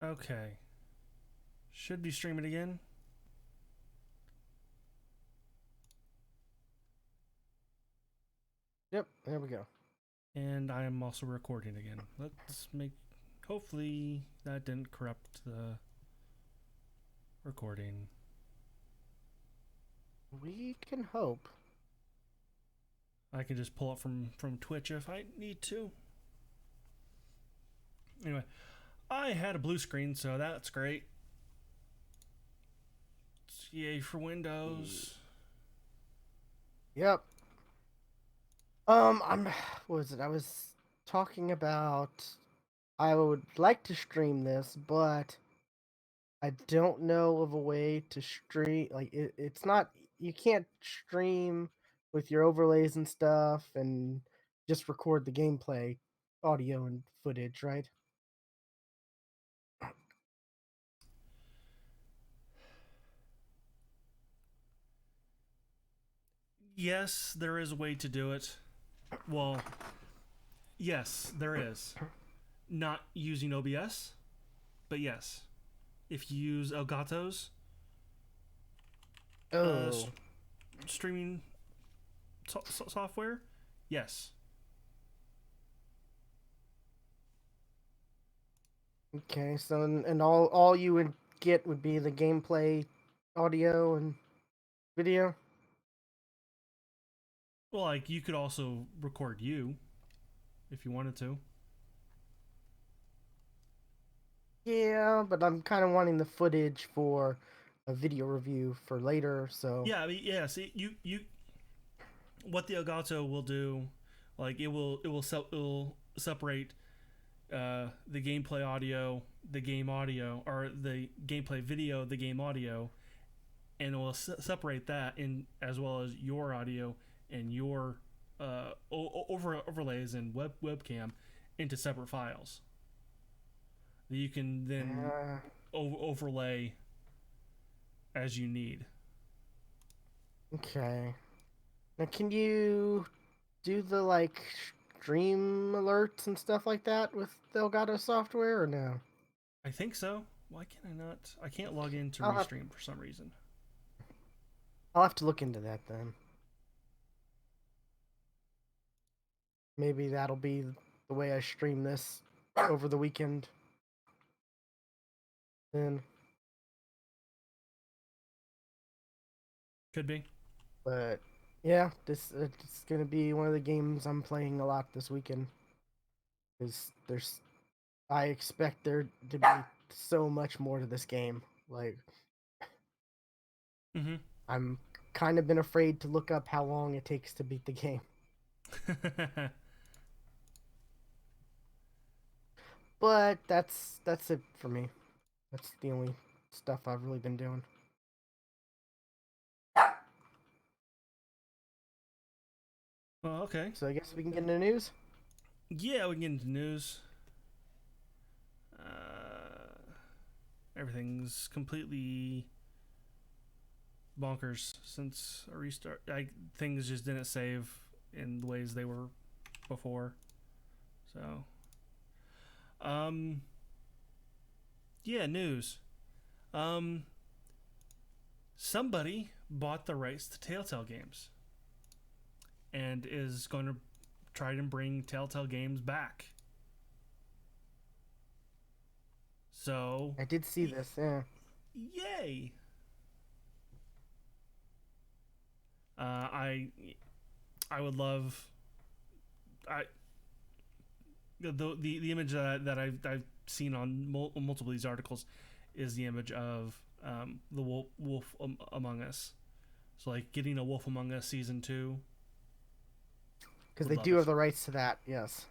Okay. Should be streaming again. Yep, there we go. And I am also recording again. Let's make. Hopefully that didn't corrupt the recording. We can hope. I can just pull it from Twitch if I need to. Anyway, I had a blue screen, so that's great. Yay for Windows. Yep. I'm. What was it? I was talking about. I would like to stream this, but I don't know of a way to stream. Like it's not. You can't stream with your overlays and stuff, and just record the gameplay, audio and footage, right? Yes, there is a way to do it. Well, yes, there is. Not using OBS, but yes. If you use Elgato's uh, Oh. streaming software, yes. Okay. So and all you would get would be the gameplay, audio and video. Well, like you could also record you if you wanted to. Yeah, but I'm kind of wanting the footage for a video review for later, so Yeah, I mean, yeah. See, you what the Elgato will do, like it will separate the gameplay audio, the game audio, or the gameplay video, the game audio, and it will separate that in as well as your audio and your overlays and webcam into separate files that you can then uh, overlay as you need. okay. Now, can you do the like stream alerts and stuff like that with the Elgato software or no? I think so. Why can I not? I can't log in to I'll have restream for some reason. I'll have to look into that then. Maybe that'll be the way I stream this over the weekend. Then, Could be. but yeah, this it's gonna be one of the games I'm playing a lot this weekend. Because there's I expect there to be so much more to this game. Like Mm-hmm. I'm kind of been afraid to look up how long it takes to beat the game. But that's it for me. That's the only stuff I've really been doing. Well, okay. So I guess we can get into the news. Yeah, we can get into news. Uh, Everything's completely bonkers since a restart. Things just didn't save in the ways they were before. So, um, yeah, news. Um, Somebody bought the rights to Telltale games and is going to try to bring Telltale games back. So, I did see this. Yeah. yay! I I would love I the image that I've seen on multiple of these articles is the image of the Wolf Among Us. So like getting a Wolf Among Us season 2, Because would they love do it. have the rights to that. Yes.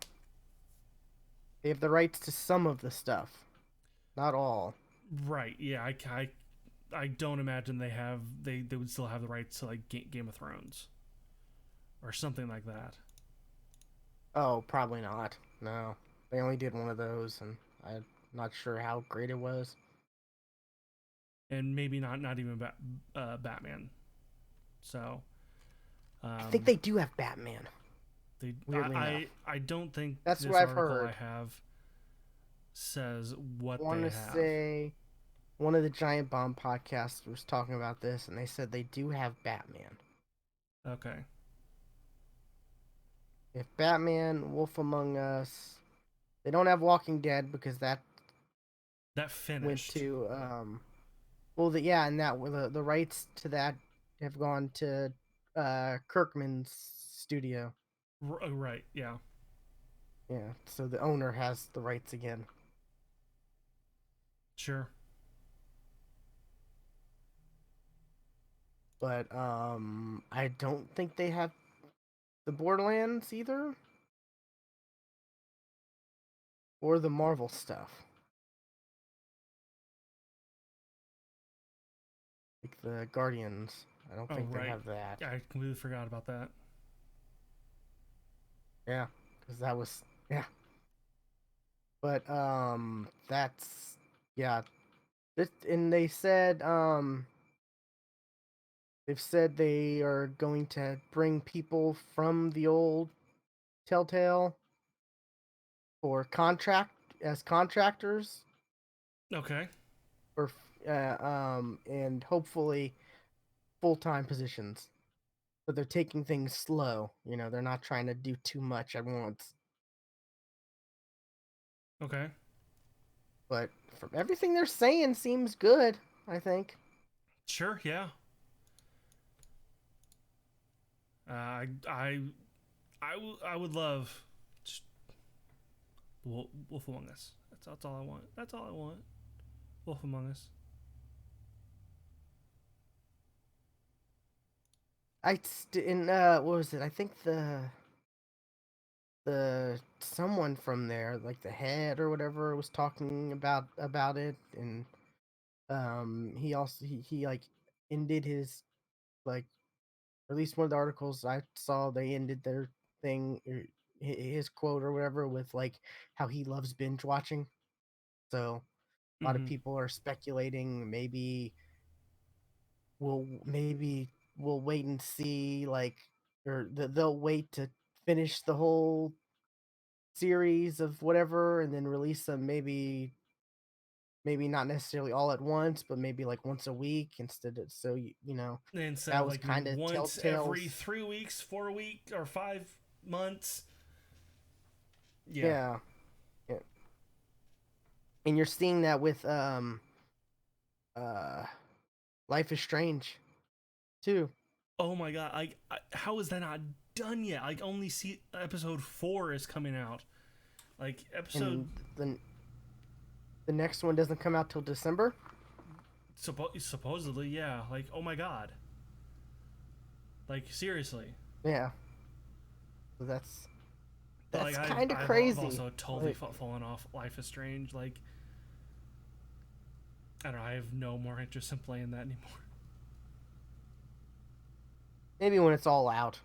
They have the rights to some of the stuff, not all. Right? Yeah, I don't imagine they would still have the rights to like Game of Thrones or something like that, Oh, probably not. No, they only did one of those, and I'm not sure how great it was. and maybe not even Batman. So I think um, they do have Batman. they Weirdly enough, I don't think that's what this I've article I heard. have says I what want they to have. say one of the Giant Bomb podcasts was talking about this, and they said they do have Batman. Okay. If Batman, Wolf Among Us, they don't have Walking Dead because that That went finished. to well, yeah, and that the rights to that have gone to Kirkman's studio. Right, yeah. Yeah, so the owner has the rights again. Sure. But I don't think they have the Borderlands either, or the Marvel stuff, like the Guardians. I don't Oh, think they right. have that. I completely forgot about that. Yeah, because that was yeah. But that's yeah. This, and they've said they are going to bring people from the old Telltale for contractors Okay. or and hopefully full-time positions. But they're taking things slow. They're not trying to do too much at once. Okay. But from everything they're saying, seems good. I think. Sure, yeah. I I would love just Wolf Among Us. That's all I want. That's all I want. Wolf Among Us. In what was it? I think the someone from there, like the head or whatever, was talking about it, and he also he like ended his like or at least one of the articles I saw, they ended their thing, his quote or whatever, with like how he loves binge watching. So a lot of Mm-hmm. people are speculating maybe we'll wait and see, like, or they'll wait to finish the whole series of whatever and then release them, maybe not necessarily all at once, but maybe like once a week instead of, so Instead that of was like maybe kind of once every Telltale's. 3 weeks, 4 week, or 5 months. Yeah. Yeah, yeah. And you're seeing that with uh Life is Strange too. Oh my god. How is that not done yet? Like only see episode 4 is coming out. Like episode And the next one doesn't come out till December. supposedly, yeah. Like oh my god. Like seriously. Yeah, so that's But like kind of I've crazy. also totally Like, fallen off Life is Strange. Like I don't know. I have no more interest in playing that anymore. maybe when it's all out.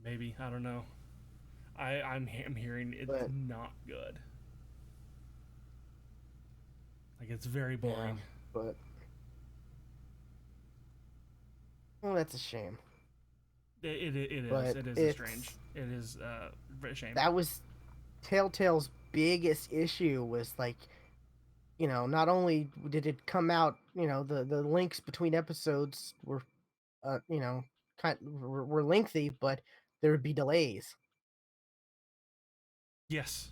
Maybe I don't know. I'm hearing it's But not good. Like it's very yeah, boring. but well, that's a shame. It is. But It is a strange. it's It is a shame. that was Telltale's biggest issue, was like, not only did it come out, the links between episodes were, uh, you know, were lengthy, but there would be delays. Yes.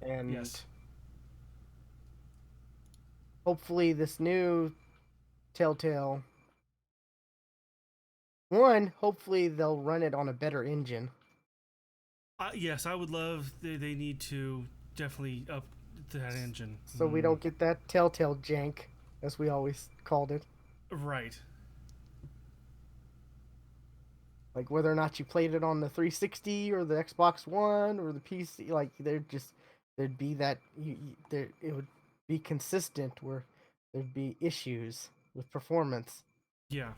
And Yes. hopefully this new Telltale one, hopefully they'll run it on a better engine, Yes, I would love. They need to definitely up to that engine. so we don't get that Telltale jank, as we always called it. Right. Like, whether or not you played it on the 360 or the Xbox One or the PC, like, there'd be that there, it would be consistent, where there'd be issues with performance. Yeah.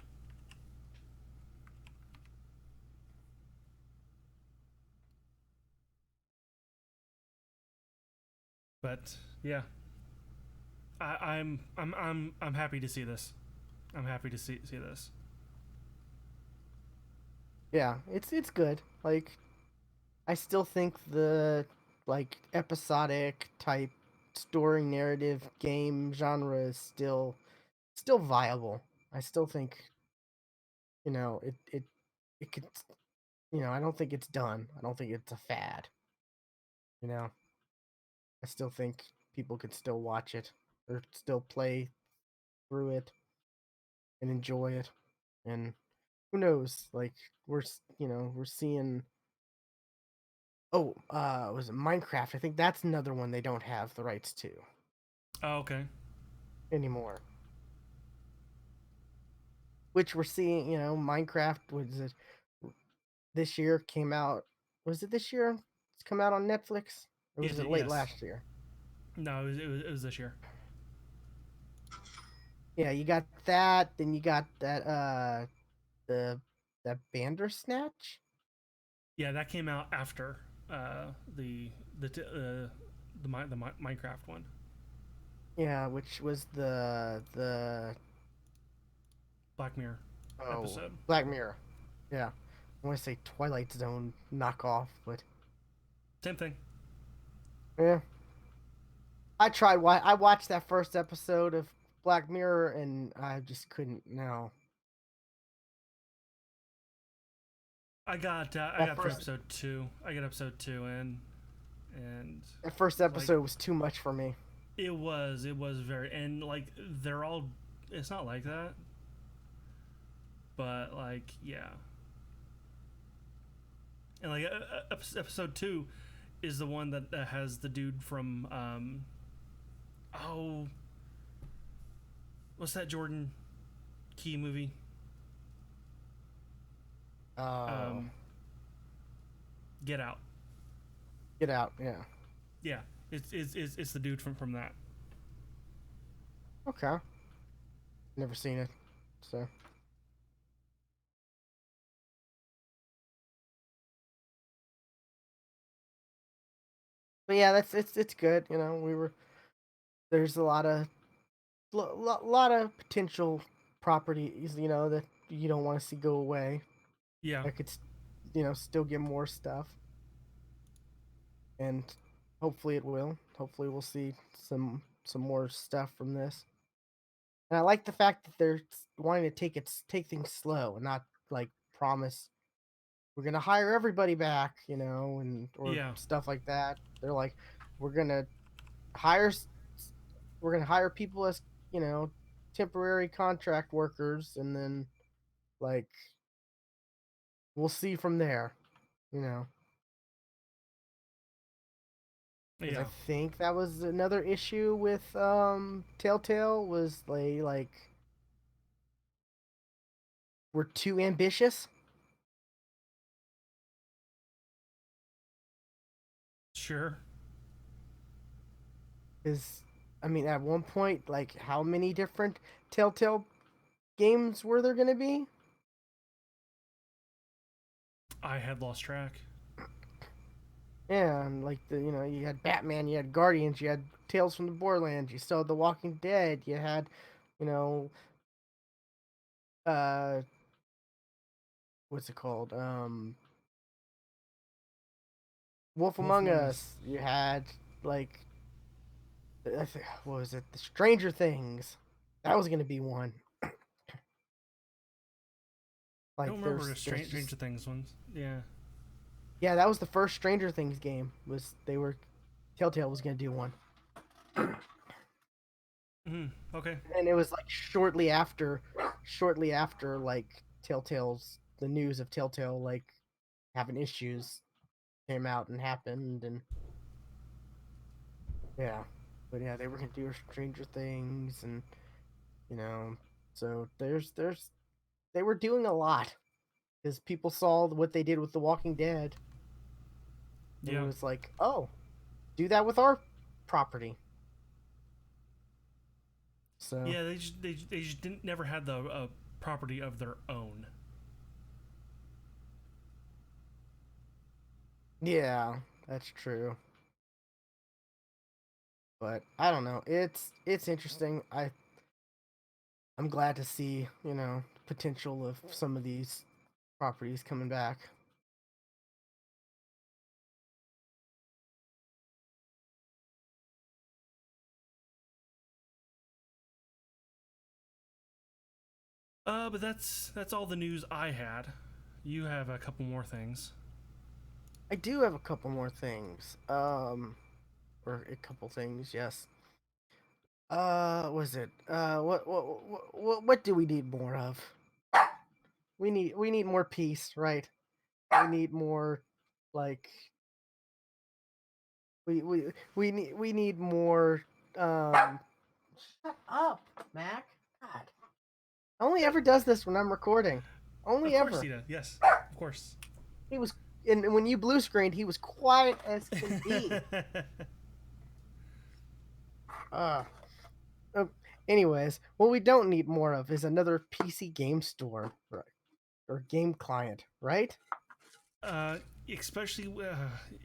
But yeah, I'm happy to see this. I'm happy to see this. Yeah, it's good. Like, I still think the, like, episodic type story narrative game genre is still viable. I still think, it could, I don't think it's done. I don't think it's a fad. You know, I still think people could still watch it or still play through it and enjoy it. And who knows? Like we're seeing. Oh, was it Minecraft? I think that's another one they don't have the rights to Oh, okay. anymore. Which we're seeing, Minecraft was it this year came out. Was it this year? It's come out on Netflix, or was it late Yes. last year? No, it was this year. Yeah, you got that. Then you got that the that Bandersnatch. Yeah, that came out after uh, the the t- uh, the Minecraft one. Yeah, which was the Black Mirror oh episode. Black Mirror. Yeah, I want to say Twilight Zone knockoff, but Same thing. yeah, I tried. I watched that first episode of Black Mirror, and I just couldn't. No, I that got through first episode two. I got episode two in, and that first like episode was too much for me. it was very, and like they're all. It's not like that, but like yeah, and like episode two is the one that has the dude from oh, what's that Jordan Key movie? Oh, Um, Get Out. get out. Yeah. Yeah, it's the dude from that. Okay. Never seen it. So, but yeah, that's it's good. There's a lot of potential properties, that you don't want to see go away. Yeah, I could, still get more stuff, and hopefully it will. Hopefully we'll see some more stuff from this. And I like the fact that they're wanting to take things slow and not like promise we're gonna hire everybody back, and or yeah, stuff like that. They're like, we're gonna hire we're gonna hire people as you know temporary contract workers, and then like we'll see from there. You know, because I yeah. think that was another issue with Telltale was they like were too ambitious. Sure. Because I mean, at one point, like how many different Telltale games were there gonna be? I had lost track. Yeah, and like you had Batman, you had Guardians, you had Tales from the Borderlands, you still had The Walking Dead, you had, you know, uh, what's it called? Wolf Wolf Among Among Us. Us. You had like, what was it? The Stranger Things. That was gonna be one. I don't Like, remember the there's Stranger just Things ones. Yeah. yeah, that was the first Stranger Things game. Was they were Telltale was gonna do one, Okay. and it was like shortly after like Telltale's the news of Telltale like having issues came out and happened, and yeah, but yeah, they were gonna do Stranger Things, and you know, so there's they were doing a lot because people saw what they did with The Walking Dead and Yeah. was like, oh, do that with our property. So Yeah. They just didn't never had the property of their own. yeah, that's true. But I don't know. It's interesting. I'm glad to see potential of some of these properties coming back. But that's all the news I had. You have a couple more things. I do have a couple more things. Or a couple things, yes. Was it? What do we need more of? We need more peace, right? We need more, like, we need more. Um, Shut up, Mac. God, only ever does this when I'm recording. Of Only course ever. he does. Yes, of course. He was, and when you blue screened, he was quiet as can be. Uh, uh, Anyways, what we don't need more of is another PC game store, right? Or game client, right? uh, Especially,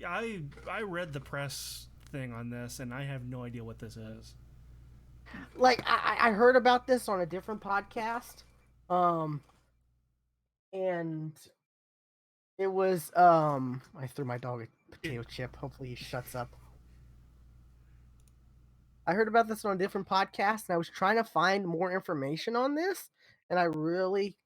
I read the press thing on this, and I have no idea what this is. Like I heard about this on a different podcast, um, and it was I threw my dog a It, potato chip. Hopefully he shuts up. I heard about this on a different podcast, and I was trying to find more information on this, and I really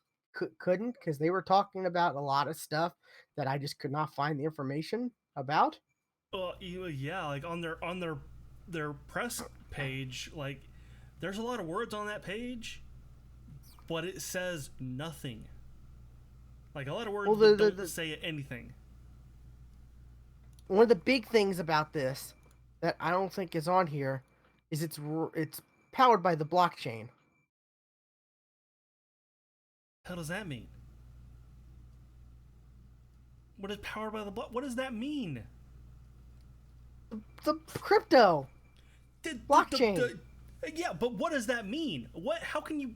couldn't because they were talking about a lot of stuff that I just could not find the information about. well, yeah, like on their press page, like there's a lot of words on that page, but it says nothing. Like a lot of Well, words the, that the, don't the say anything. one of the big things about this that I don't think is on here is it's powered by the blockchain. How does that mean? What is powered by the block? What does that mean? The crypto The, blockchain. yeah, but what does that mean? What? How can you?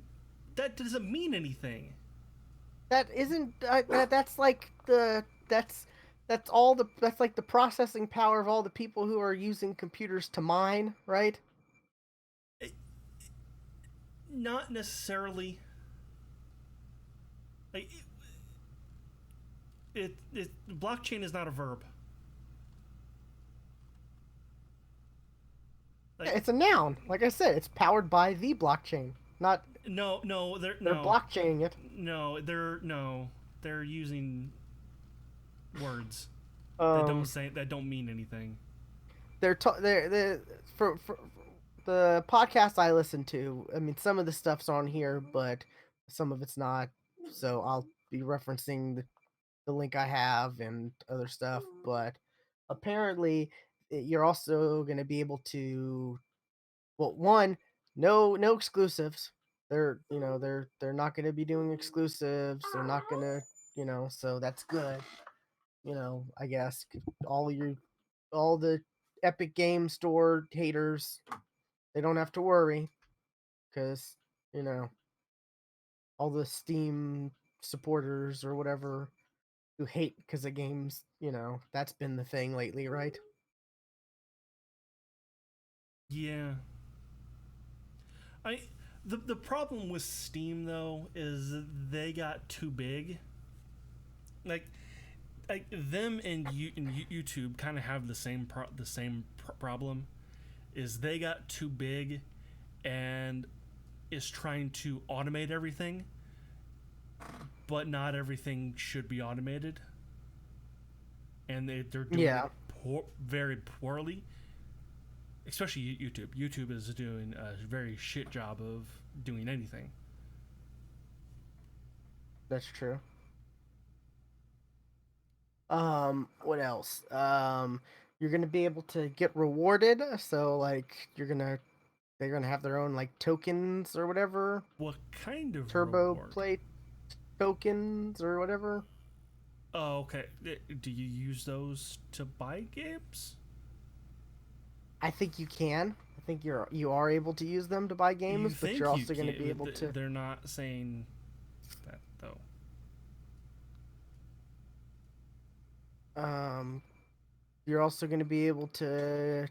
That doesn't mean anything. That isn't that's like that's all that's like the processing power of all the people who are using computers to mine, right? It, not necessarily. Like, blockchain is not a verb. Yeah, Like, it's a noun. Like I said, it's powered by the blockchain. Not no, they're blockchaining it. they're using words Um, that don't mean anything. they're for the podcast I listen to. I mean, some of the stuff's on here, but some of it's not. So I'll be referencing the link I have and other stuff. But apparently, you're also going to be able to, well, one, no exclusives. They're not going to be doing exclusives. They're not going to, so that's good. I guess all the Epic Game Store haters, they don't have to worry because you know all the Steam supporters or whatever who hate because of games. That's been the thing lately, right? Yeah, I the problem with Steam though is they got too big. Like them and YouTube kind of have the same problem. Is they got too big and is trying to automate everything, but not everything should be automated, and they're doing it Yeah, very poorly. Especially YouTube. YouTube is doing a very shit job of doing anything. that's true. What else? You're gonna be able to get rewarded. So like they're gonna have their own like tokens or whatever, What kind of turbo reward? play tokens or whatever. Oh, okay. Do you use those to buy games? I think you can. I think you are able to use them to buy You games, but you're think you also going to be can? able to. They're not saying that though. Um, you're also going to be able to.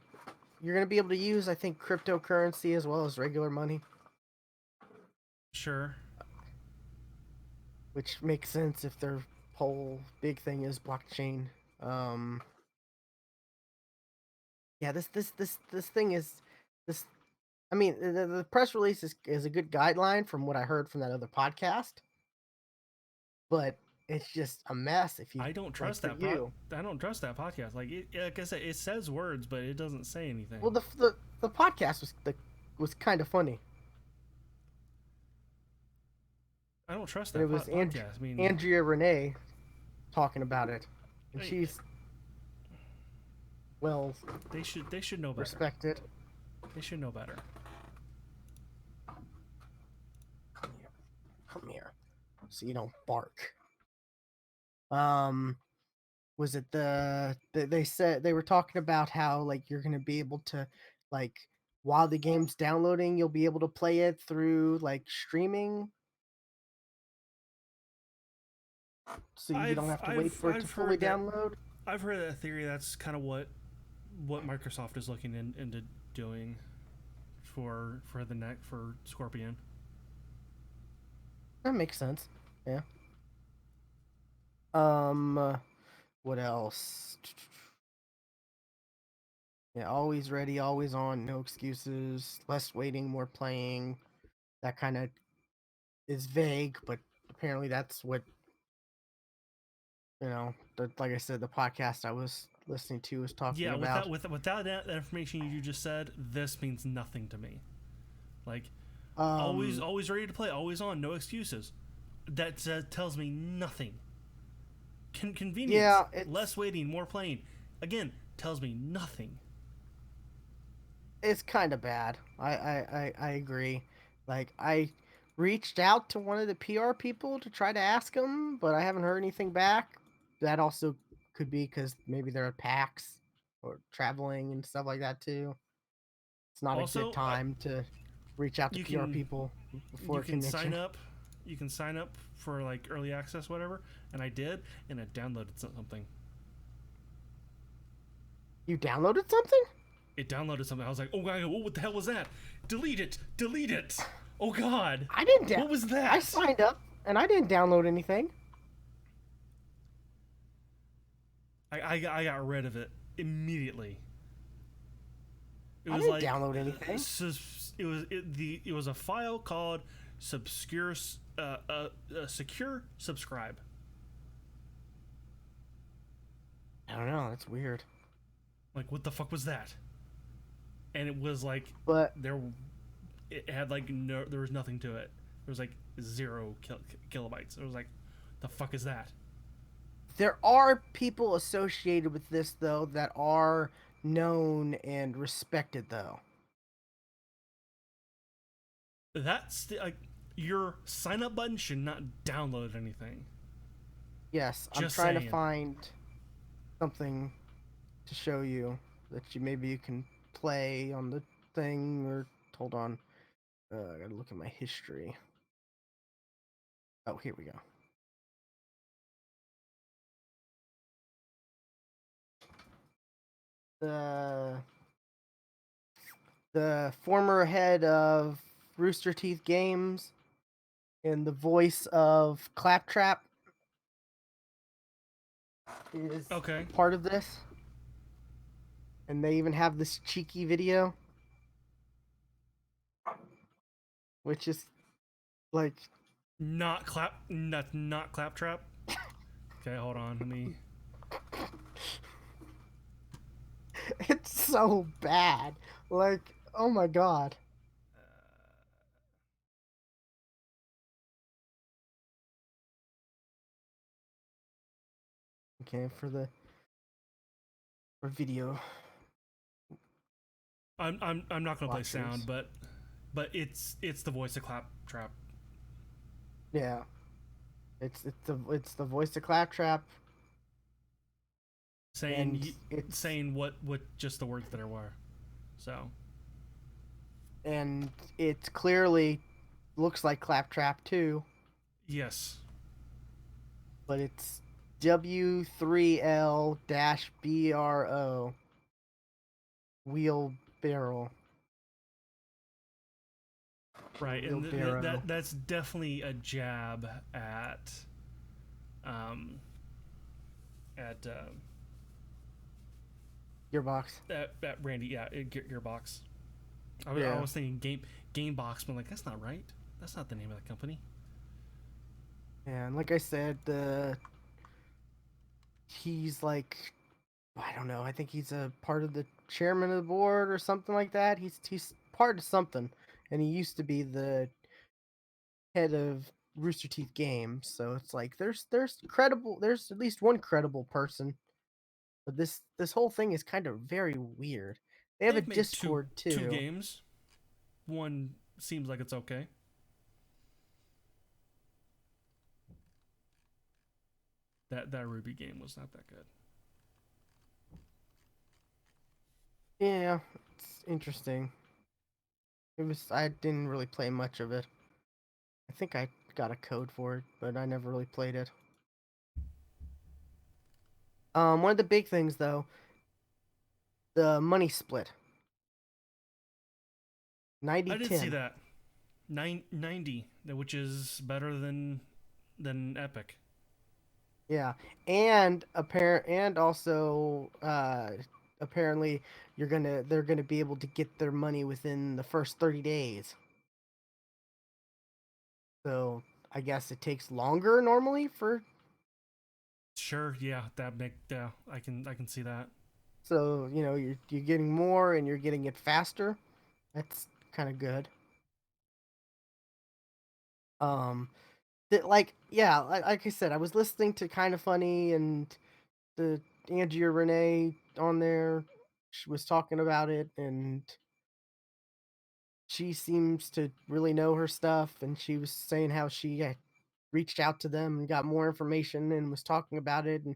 You're going to be able to use, I think, cryptocurrency as well as regular money, Sure. which makes sense if their whole big thing is blockchain. Um, yeah, this thing is this. I mean, the press release is a good guideline from what I heard from that other podcast, but it's just a mess if you I don't like trust for that you. I don't trust that podcast. Like I said, it says words, but it doesn't say Well, anything. the podcast was kind of funny, I don't trust and it that was podcast. I mean, Andrea Renee talking about it, and I, she's well they should know better. respected. They should know better. Come here, so you don't bark. Um, was it they said they were talking about how like you're gonna be able to like while the game's downloading, you'll be able to play it through like streaming, so you don't have to wait for it to fully download. I've heard that theory. That's kind of what Microsoft is looking into doing for the neck for Scorpion. That makes sense. Yeah. Um, what else? Yeah, always ready, always on, no excuses, less waiting, more playing. That kind of is vague, but apparently that's what like I said, the podcast I was listening to was talking Yeah, about. without that information you just said, this means nothing to me. Like Um, always ready to play, always on, no excuses. That tells me nothing. Convenience, yeah, less waiting, more playing. Again, tells me nothing. it's kind of bad. I agree. Like I reached out to one of the PR people to try to ask them, but I haven't heard anything back. That also could be because maybe they're at PAX or traveling and stuff like that too. It's not a good Also, time to reach out to you PR can people before you a can convention. sign up. You can sign up for like early access, whatever. And I did, and it downloaded something. You downloaded something? It downloaded something. I was like, oh god, what the hell was that? Delete it! Delete it! Oh god, I didn't. what was I that? signed up and I didn't download anything. I got rid of it immediately. It I was didn't like download anything. it was a file called subscure secure subscribe. I don't know. That's weird. Like what the fuck was that? And it was like But there, it had like no, there was nothing to it. There was like zero kilobytes. It was like, the fuck is that? there are people associated with this though that are known and respected though. That's like your sign up button should not download anything. Yes, I'm Just trying to saying. find something to show you that you can play on the thing or hold on. I gotta look at my history. Oh, here we go. The the former head of Rooster Teeth Games and the voice of Claptrap is Okay. part of this. And they even have this cheeky video, which is like Not claptrap. Okay, hold on. Let me. it's so bad. Like, oh my god. Okay, for video I'm not gonna play sound, watchers. but it's the voice of claptrap Yeah. It's the voice of Claptrap and saying what just the words that are were. So it clearly looks like Claptrap too, yes, but it's W3L-BRO wheelbarrow. right, and Wheelbarrow. that's definitely a jab um at Gearbox. at Randy, yeah, Gearbox. I Yeah. was thinking Gamebox, but like that's not right. That's not the name of the company. And like I said, the he's like, I don't know. I think he's a part of the chairman of the board or something like that. He's part of something, and he used to be the head of Rooster Teeth Games. So it's like there's credible. There's at least one credible person, but this whole thing is kind of very weird. They have a They've made Discord two too. games. One seems like it's okay. That Ruby game was not that good. Yeah, it's interesting. It was I didn't really play much of it. I think I got a code for it, but I never really played it. One of the big things though, the money split. I did see 90-10. that 90, which is better than Epic. Yeah. And also apparently they're gonna be able to get their money within the first 30 days. So I guess it takes longer normally for Sure, yeah, I can see that. so you're getting more and you're getting it faster. That's kind of good. Um that like yeah, like I said, I was listening to Kind of Funny and the Andrea Renee on there. She was talking about it, and she seems to really know her stuff. And she was saying how she had reached out to them and got more information and was talking about it. And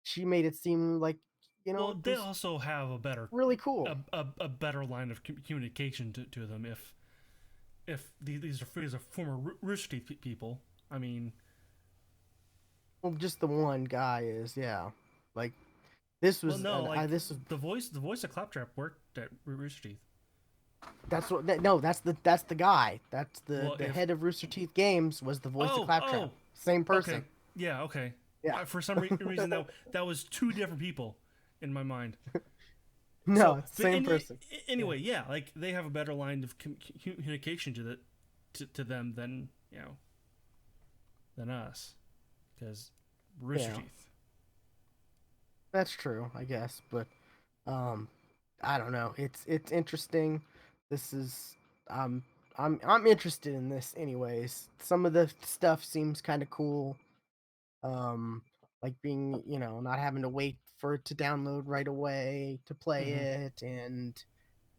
she made it seem like Well, it they was also have a better really cool. a better line of communication to them if these are former Rooster Teeth people. I mean, Well, just the one guy is yeah, like well, no, like this was the voice of Claptrap worked at Rooster Teeth. no, that's the guy. That's Well, the if head of Rooster Teeth Games was the voice of Claptrap. oh, Same okay, person. yeah, okay. Yeah. For some reason that was two different people in my mind. No, So, it's the but same person. Yeah. anyway, yeah, like they have a better line of communication to them than than us because Rooster Yeah. Teeth. That's true, I guess, but um I don't know. It's interesting. This is um I'm interested in this anyways. Some of the stuff seems kind of cool. Um like being, not having to wait for it to download right away to play Mm-hmm. it and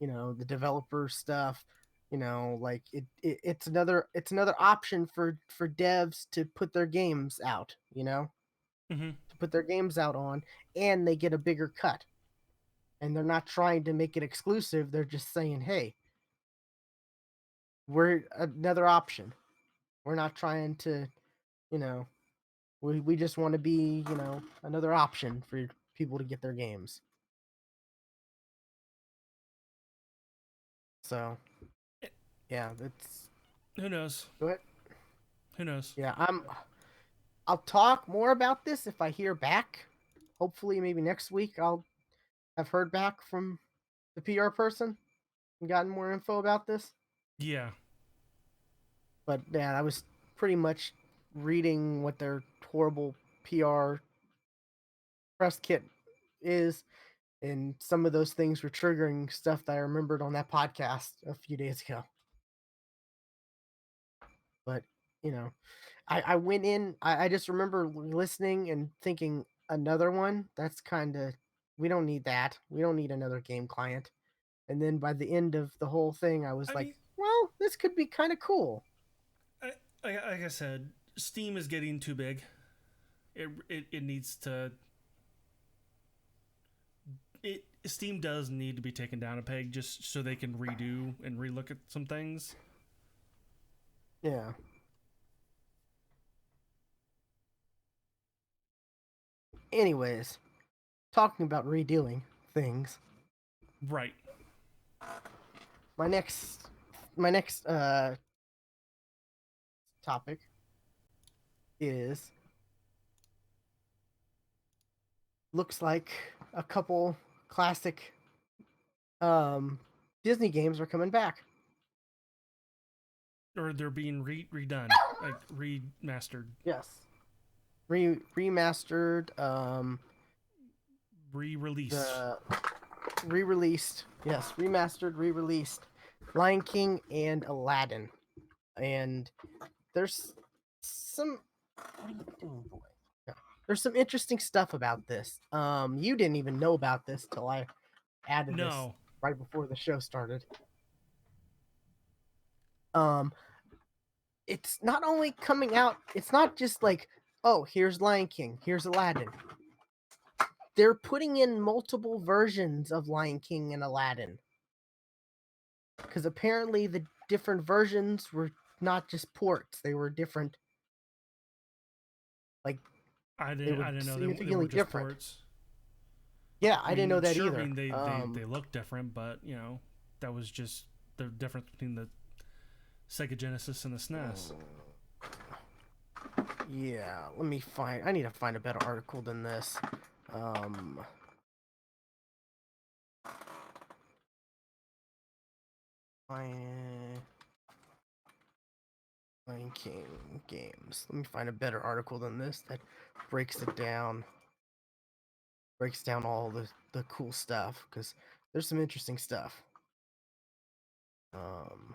the developer stuff, like it's another option for devs to put their games out, Mm-hmm. to put their games out on and they get a bigger cut. And they're not trying to make it exclusive. They're just saying, "Hey, we're another option. We're not trying to, you know, we just want to be, another option for people to get their games." So, yeah, that's Who knows? go ahead. Who knows? Yeah, I'll talk more about this if I hear back. Hopefully maybe next week I'll have heard back from the PR person and gotten more info about this. Yeah. But yeah, I was pretty much reading what their horrible PR press kit is, and some of those things were triggering stuff that I remembered on that podcast a few days ago. But you know, I went in. I just remember listening and thinking another one. That's kind of we don't need that. We don't need another game client. And then by the end of the whole thing, I was I like, mean, well, this could be kind of cool. I, like I said, Steam is getting too big. It needs to. Steam does need to be taken down a peg just so they can redo and relook at some things. Yeah. Anyways, talking about redoing things, Right. my next topic is looks like a couple classic Disney games are coming back. Or they're being redone, like remastered, Yes, remastered. re-released. The re-released. Yes, remastered, re-released. Lion King and Aladdin, and there's some. What are you doing, boy? Yeah. There's some interesting stuff about this. You didn't even know about this till I added this No, right before the show started. Um, it's not only coming out. It's not just like, oh, here's Lion King, here's Aladdin. They're putting in multiple versions of Lion King and Aladdin because apparently the different versions were not just ports; they were different. Like I they didn't. were I didn't know they were significantly just different. ports. Yeah, I I didn't know mean, that sure. I either. mean, they look different, but that was just the difference between the Sega Genesis and the SNES. Yeah, let me find. I need to find a better article than this. Um, Lion King games. Let me find a better article than this that breaks it down. Breaks down all the cool stuff because there's some interesting stuff. Um,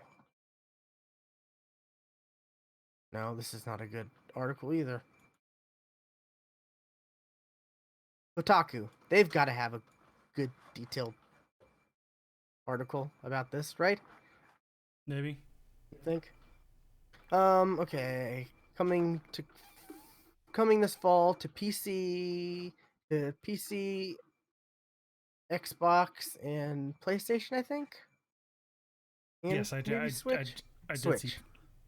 no, this is not a good article either. Kotaku, they've got to have a good detailed article about this, right? Maybe. You think? Okay. Coming this fall to PC, Xbox, and PlayStation, I think, and Yes, I did. maybe Switch. I did see. Switch.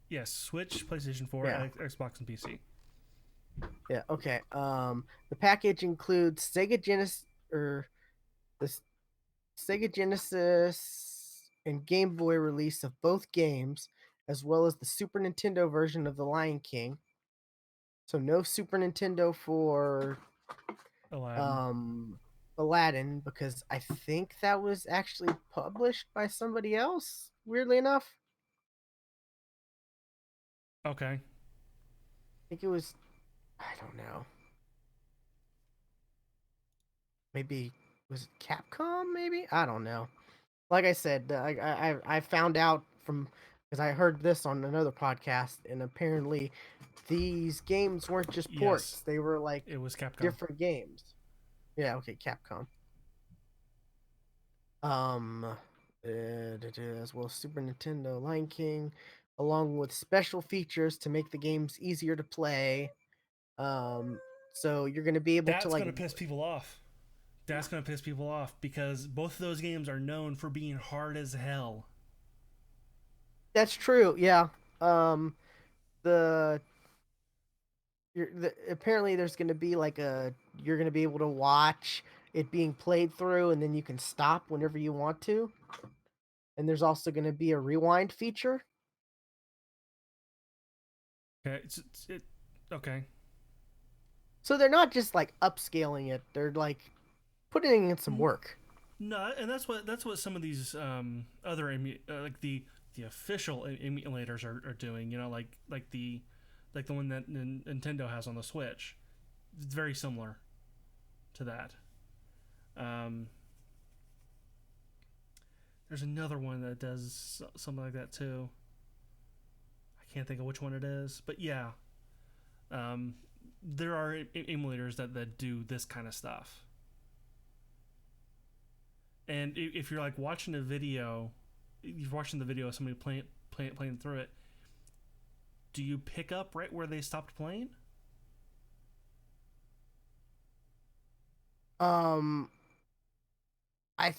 Yes, Switch, PlayStation 4, Yeah. Xbox, and PC. Yeah. Okay. The package includes the Sega Genesis and Game Boy release of both games, as well as the Super Nintendo version of The Lion King. So no Super Nintendo for Aladdin. um Aladdin because I think that was actually published by somebody else, weirdly enough. Okay. I think it was, I don't know. Maybe was it Capcom maybe? I don't know. Like I said, I found out from because I heard this on another podcast and apparently these games weren't just Yes, ports. They were like it was Capcom. different games. Yeah, okay, Capcom. As well as Super Nintendo, Lion King, along with special features to make the games easier to play. Um, so you're gonna be able to That's like. gonna piss people off. That's gonna piss people off because both of those games are known for being hard as hell. That's true. Yeah. The apparently there's gonna be like a you're gonna be able to watch it being played through, and then you can stop whenever you want to. And there's also gonna be a rewind feature. Okay, okay. So they're not just like upscaling it; they're like putting in some work. No, and that's what some of these other like the official emulators are doing. Like the one that Nintendo has on the Switch. It's very similar to that. Um, there's another one that does something like that too. I can't think of which one it is, but yeah, there are emulators that do this kind of stuff. And if you're like watching a video, you're watching the video of somebody playing through it. Do you pick up right where they stopped playing? Um, I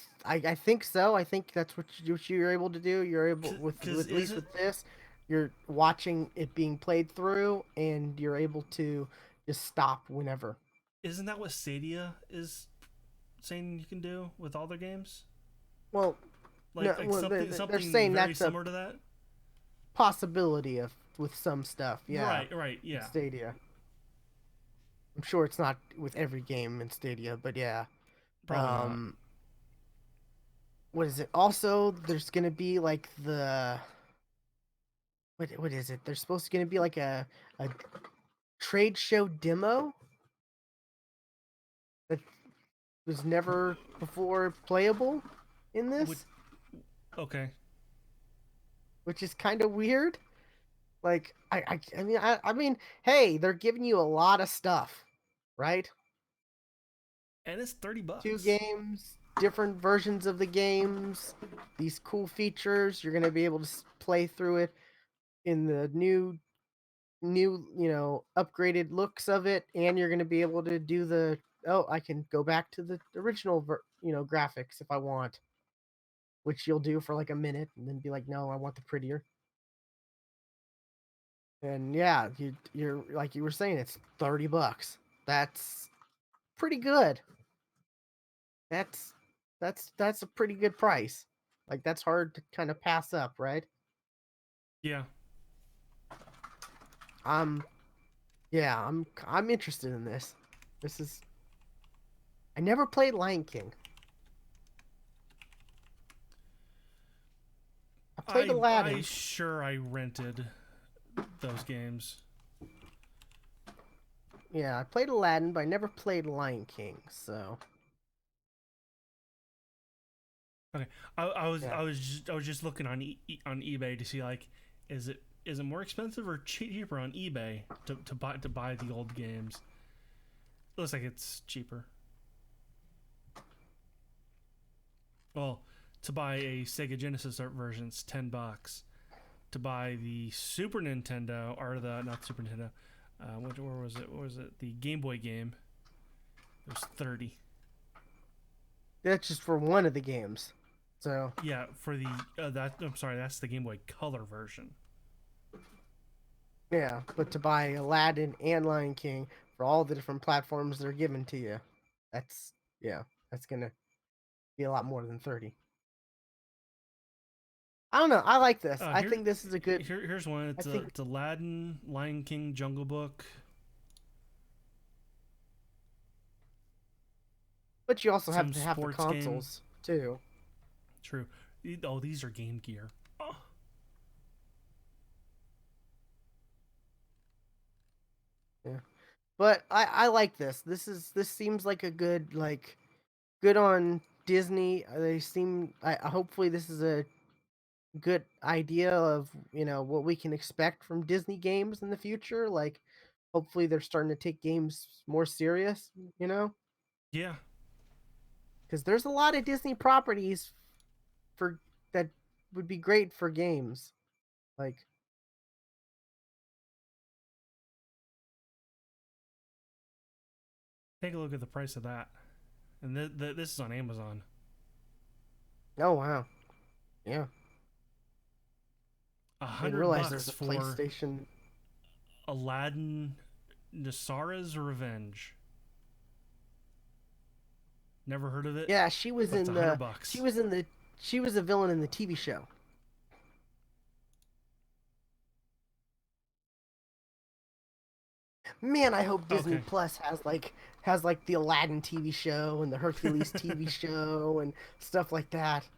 think so. I think that's what you're able to do. You're able Because with at least isn't with this, you're watching it being played through, and you're able to just stop whenever. isn't that what Stadia is saying you can do with all their games? Well, no, Like well they're something saying very that's a similar to that. possibility of with some stuff. Yeah, Right. with Yeah. Stadia. I'm sure it's not with every game in Stadia, but yeah. Probably not. Um, what is it? Also, there's gonna be like the what is it? There's supposed to gonna be like a trade show demo that was never before playable in Would this, okay. which is kind of weird. Like I mean, hey, they're giving you a lot of stuff, right? And it's 30 Two bucks. games, different versions of the games, these cool features. You're gonna be able to play through it in the new upgraded looks of it, and you're gonna be able to do the I can go back to the original graphics if I want, which you'll do for like a minute and then be like, no, I want the prettier. And yeah, you're like you were saying, it's $30. That's pretty good. That's that's a pretty good price. Like that's hard to kind of pass up, right? Yeah. I'm yeah, I'm interested in this. This is I never played Lion King. I played I Aladdin. sure I rented those games. Yeah, I played Aladdin, but I never played Lion King. So Okay. yeah, I was just looking on on eBay to see like is it more expensive or cheaper on eBay to buy the old games? It looks like it's cheaper. Well, to buy a Sega Genesis version's $10. To buy the Super Nintendo or the not Super Nintendo, where was it? What was it? The Game Boy game. It was 30. that's just for one of the games. So Yeah, for the that I'm sorry, that's the Game Boy Color version. yeah, but to buy Aladdin and Lion King for all the different platforms they're given to you, that's yeah, that's gonna be a lot more than 30. I don't know. I like this. I Here, think this is a good. here's one. I think, It's Aladdin, Lion King, Jungle Book, but you also have some to have the sports game. consoles too. True. Oh, these are Game Gear. Oh, Yeah, but I like this. This seems like a good good on Disney. They seem. Hopefully this is a good idea of what we can expect from Disney games in the future. Like, hopefully they're starting to take games more serious. You know, yeah. because there's a lot of Disney properties for that would be great for games. Like, Take a look at the price of that. And this is on Amazon. oh wow, yeah, A I didn't hundred realize there's bucks a for PlayStation. Aladdin, Nasara's Revenge. Never heard of it, Yeah, she was but it's in a hundred the. bucks. She was a villain in the TV show. Man, I hope Disney Okay. Plus has like the Aladdin TV show and the Hercules TV show and stuff like that.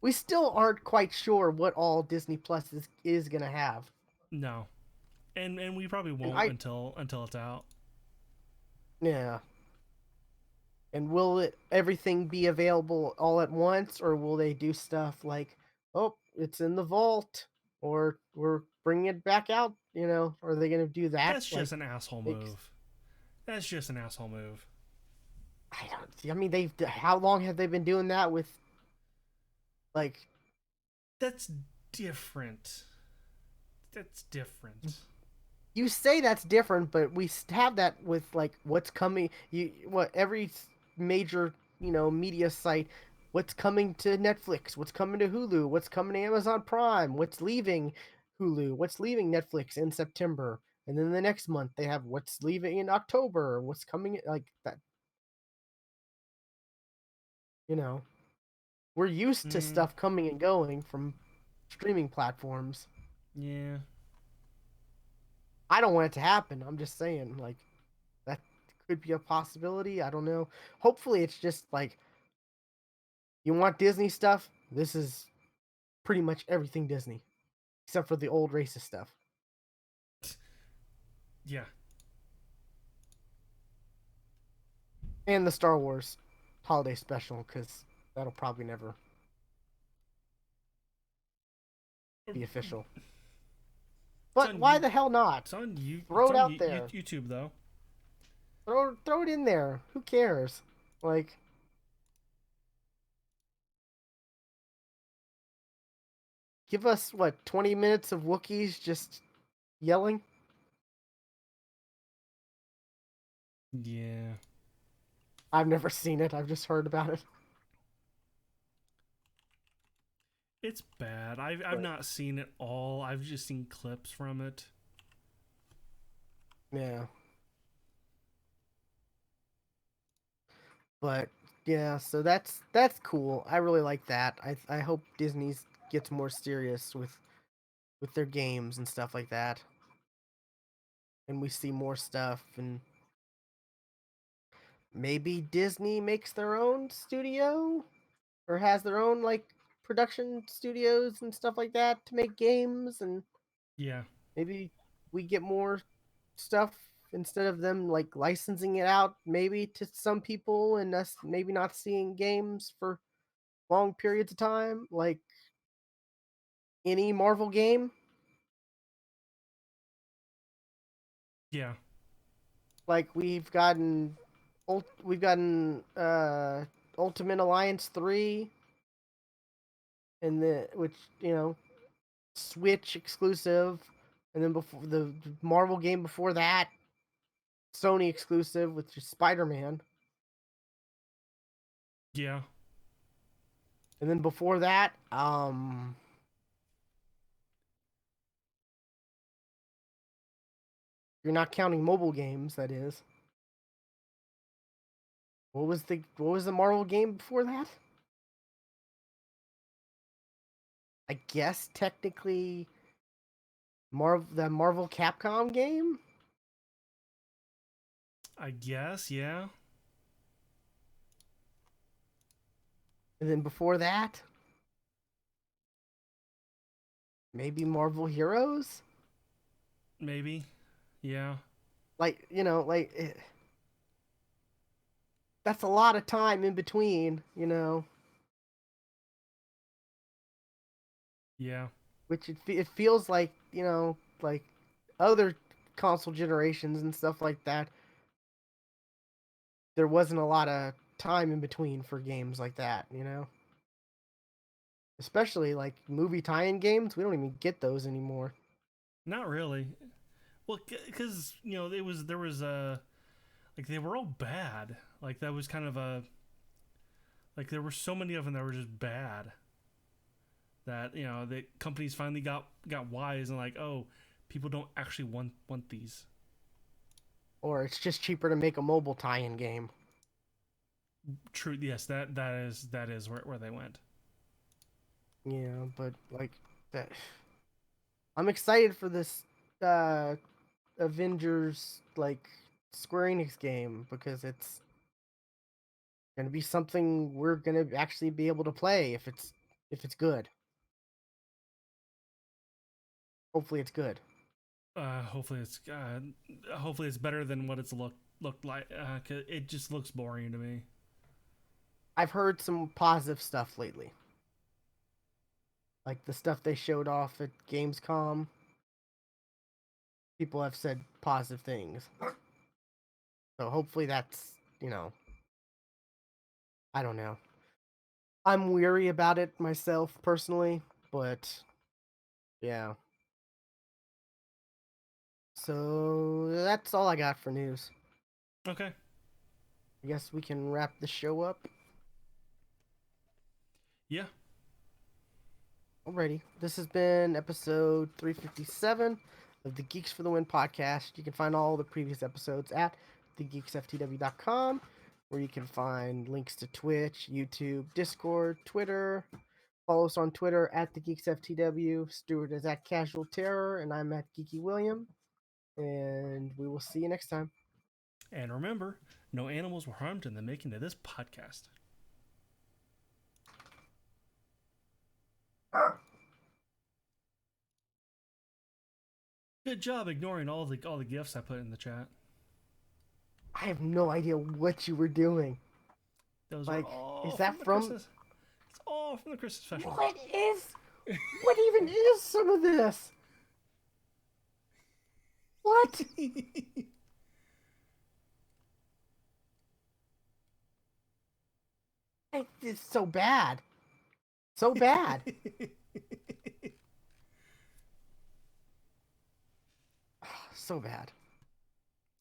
We still aren't quite sure what all Disney Plus is gonna have. No, and we probably And won't until it's out. yeah. And will it everything be available all at once, or will they do stuff like, oh, it's in the vault, or we're bringing it back out? Are they gonna do that? That's just Like, an asshole they, move. That's just an asshole move. I don't. I mean, they've. How long have they been doing that with like That's different. That's different. you say that's different, but we have that with like what's coming. What every major media site, what's coming to Netflix, what's coming to Hulu, what's coming to Amazon Prime, what's leaving Hulu, what's leaving Netflix in September, and then the next month they have what's leaving in October, what's coming like that. You know, we're used to Mm, stuff coming and going from streaming platforms. yeah. I don't want it to happen. I'm just saying, like that could be a possibility. I don't know. Hopefully, it's just like You want Disney stuff? This is pretty much everything Disney, except for the old racist stuff Yeah. and the Star Wars holiday special, because that'll probably never be official. It's But on why you. the hell not? It's on you. Throw It's it on out there. YouTube though. Throw it in there. Who cares? Like, give us what 20 minutes of Wookiees just yelling. Yeah. I've never seen it. I've just heard about it. It's bad. I've But not seen it all. I've just seen clips from it. yeah, but yeah. So that's cool. I really like that. I hope Disney's gets more serious with their games and stuff like that, and we see more stuff. And maybe Disney makes their own studio or has their own like production studios and stuff like that to make games, and Yeah. maybe we get more stuff instead of them like licensing it out maybe to some people and us maybe not seeing games for long periods of time like any Marvel game. Yeah. Like we've gotten Ultimate Alliance 3 and the which, Switch exclusive, and then before the Marvel game before that, Sony exclusive, which is Spider-Man. Yeah. And then before that, you're not counting mobile games, that is. What was the Marvel game before that? I guess technically the Marvel Capcom game, I guess. Yeah. and then before that, maybe Marvel Heroes. Maybe. Yeah. That's a lot of time in between. Yeah. Which it feels like like other console generations and stuff like that. There wasn't a lot of time in between for games like that. Especially like movie tie-in games, we don't even get those anymore. Not really. Well, because there was like they were all bad. Like that was kind of a like there were so many of them that were just bad that the companies finally got wise and like, oh, people don't actually want these. Or it's just cheaper to make a mobile tie-in game. True. Yes, that is where they went. Yeah, but like that, I'm excited for this uh Avengers like Square Enix game because it's gonna be something we're gonna actually be able to play if it's good. Hopefully it's good. Hopefully it's better than what it's looked like. 'Cause it just looks boring to me. I've heard some positive stuff lately. Like the stuff they showed off at Gamescom. People have said positive things. So hopefully that's, I don't know. I'm weary about it myself personally, but yeah. So that's all I got for news. Okay. I guess we can wrap the show up. Yeah. Alrighty. This has been episode 357 of the Geeks for the Win podcast. You can find all the previous episodes at thegeeksftw.com, where you can find links to Twitch, YouTube, Discord, Twitter. Follow us on Twitter at thegeeksftw. Stuart is at Casual Terror, and I'm at Geeky William. And we will see you next time. And remember, no animals were harmed in the making of this podcast. Good job ignoring all the gifts I put in the chat. I have no idea what you were doing. Those are Like, is all that from the from Christmas. It's all from the Christmas special. what is what even is some of this? What? It's so bad. So bad. So bad.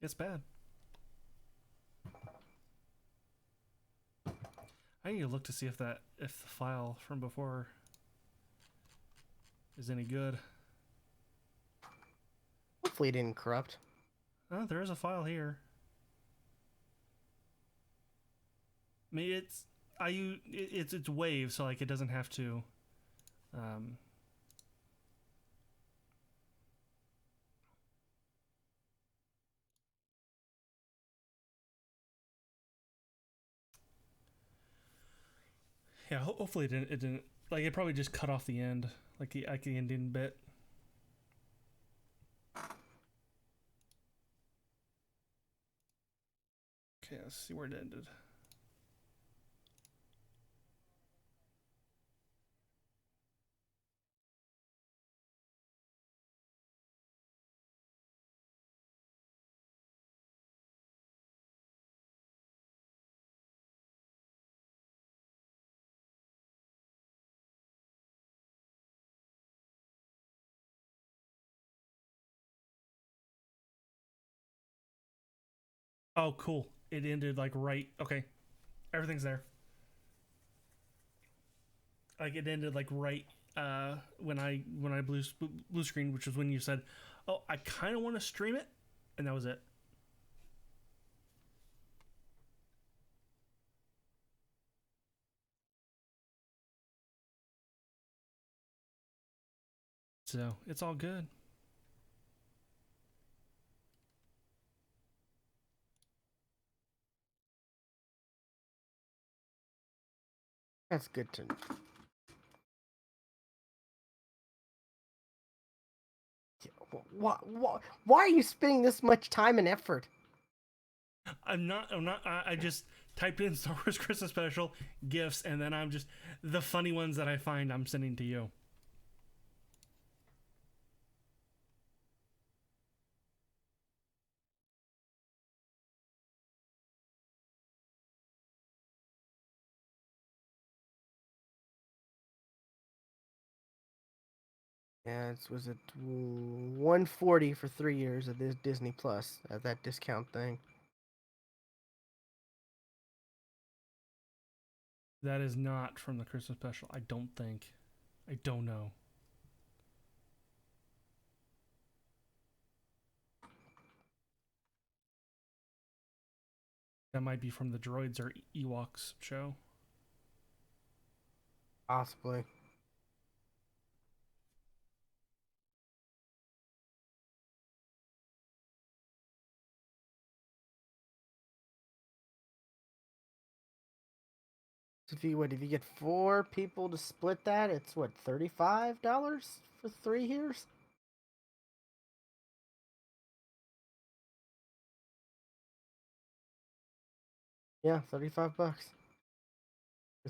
It's bad. I need to look to see if the file from before is any good. Hopefully it didn't corrupt. Oh, there is a file here. I mean, it's wave, so like it doesn't have to. Um, yeah, hopefully it didn't. It didn't. Like it probably just cut off the end, like the ending bit. Okay, let's see where it ended. Oh, cool. It ended like right. Okay, everything's there. Like it ended like right when I blue screen, which was when you said, "Oh, I kind of want to stream it," and that was it. So it's all good. That's good to know. Why are you spending this much time and effort? I'm not. I'm not. I just typed in Star Wars Christmas special gifts, and then I'm just the funny ones that I find. I'm sending to you. Yeah, was it 140 for 3 years of this Disney Plus at that discount thing. That is not from the Christmas special. I don't think. I don't know. That might be from the Droids or Ewoks show. Possibly. If you get 4 people to split that, it's what, $35 for 3 years? Yeah, $35 for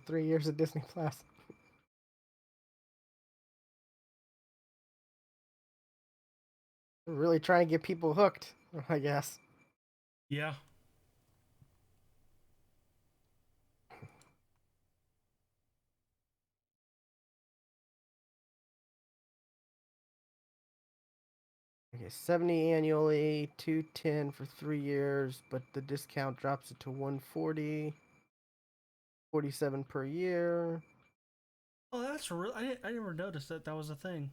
3 years of Disney Plus. Really trying to get people hooked, I guess. Yeah. Okay, 70 annually, 210 for 3 years, but the discount drops it to 140, 47 per year. Oh, that's real. I never noticed that was a thing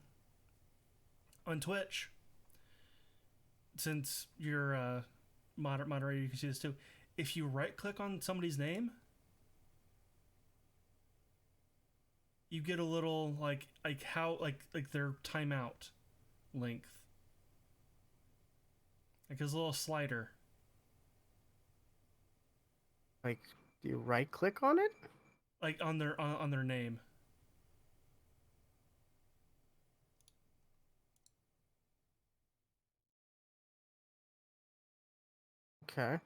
on Twitch. Since you're moderator, you can see this too. If you right click on somebody's name, you get a little like how like their timeout length, like his little slider. Like, do you right click on it? Like on their name. Okay.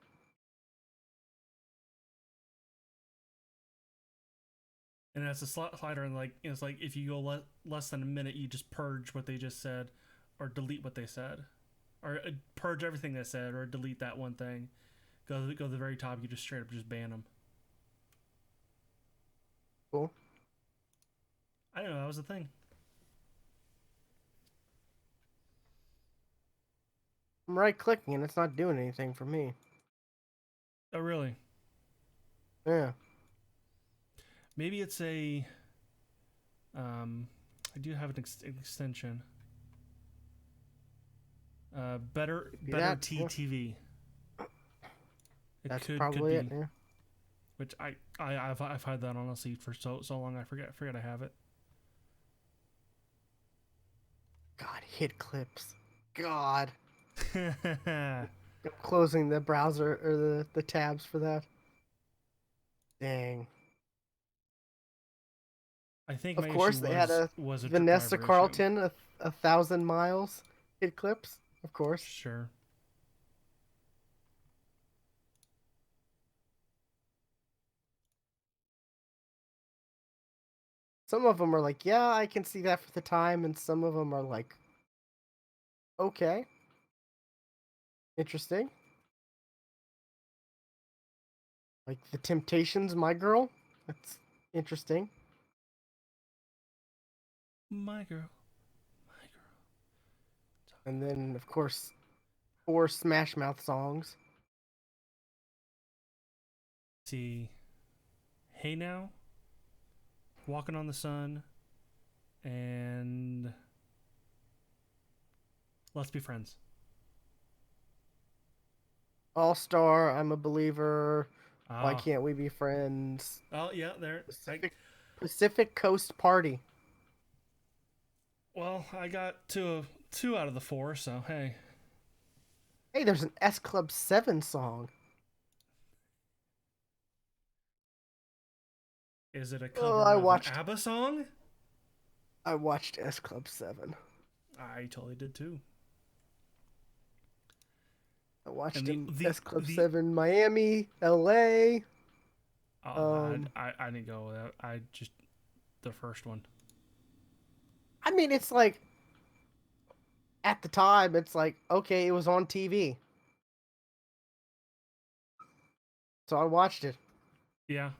And that's a slider, and like it's like if you go less than a minute, you just purge what they just said, or delete what they said, or purge everything they said, or delete that one thing. Go to the very top. You just straight up just ban them. Cool. I didn't know that was a thing. I'm right clicking and it's not doing anything for me. Oh really? Yeah. Maybe it's a. Um, I do have an extension. Could be Better that. Yeah. TTV. It That's could probably it. be, Yeah. which I've had that honestly for so long. I forget I have it. God, hit clips. God. I I'm closing the browser or the tabs for that. Dang. think Of my issue course, they had a was a Vanessa driver issue. Carlton, 1,000 miles hit clips. Of course. Sure. Some of them are like, yeah, I can see that for the time, and some of them are like, okay, interesting. Like the Temptations, My Girl. That's interesting. My girl. My girl. And then, of course, 4 Smash Mouth songs. See. Hey Now. Walking on the Sun. And Let's Be Friends. All Star, I'm a Believer. Why Ah. Can't We Be Friends? Oh yeah, there. Pacific Coast Party. Well, I got two out of the four, so hey. Hey, there's an S Club 7 song. Is it a Oh, cover of an ABBA song? I watched S Club 7. I totally did too. I watched And him S Club 7 Miami, LA. oh, I didn't go with that. I just the first one. I mean, it's like at the time, it's like okay, it was on TV, so I watched it. Yeah.